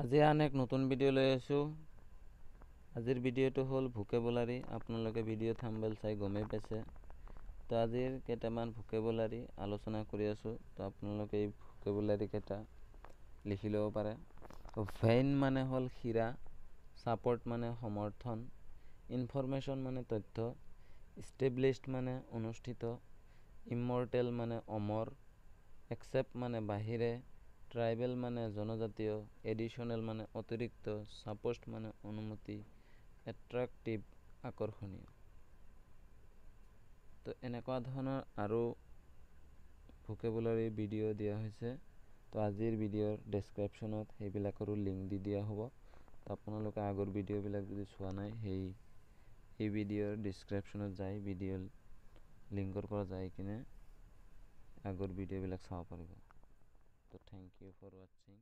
আজি আন এক নতুন ভিডিঅ' লৈ আছোঁ। আজিৰ ভিডিঅ'টো হ'ল ভোকেবুলাৰী। আপোনালোকে ভিডিঅ' থাম্বনেইল চাই গমেই পাইছে। তো আজিৰ কেইটামান ভোকেবুলাৰী আলোচনা কৰি আছোঁ। তো আপোনালোকে এই ভোকেবুলাৰী কেইটা লিখি ল'ব পাৰে। ভেইন মানে হ'ল শিৰা, ছাপৰ্ট মানে সমৰ্থন, ইনফৰমেশ্যন মানে তথ্য, ইষ্টেব্লিছড মানে অনুষ্ঠিত, ইমৰ্টেল মানে অমৰ, একচেপ্ট মানে বাহিৰে, ট্ৰাইবেল মানে জনজাতীয়, এডিশ্যনেল মানে অতিৰিক্ত, ছাপোষ্ট মানে অনুমতি, এট্ৰাক্টিভ আকৰ্ষণীয়। তো এনেকুৱা ধৰণৰ আৰু ভোকেবুলাৰী ভিডিঅ' দিয়া হৈছে। তো আজিৰ ভিডিঅ'ৰ ডেছক্ৰিপশ্যনত সেইবিলাকৰো লিংক দি দিয়া হ'ব। তো আপোনালোকে আগৰ ভিডিঅ'বিলাক যদি চোৱা নাই এই ভিডিঅ'ৰ ডেছক্ৰিপশ্যনত যাই ভিডিঅ'ৰ লিংকৰ পৰা যাই কিনে আগৰ ভিডিঅ'বিলাক চাব পাৰিব। তো থেংক ইউ ফৰ ৱাচিং।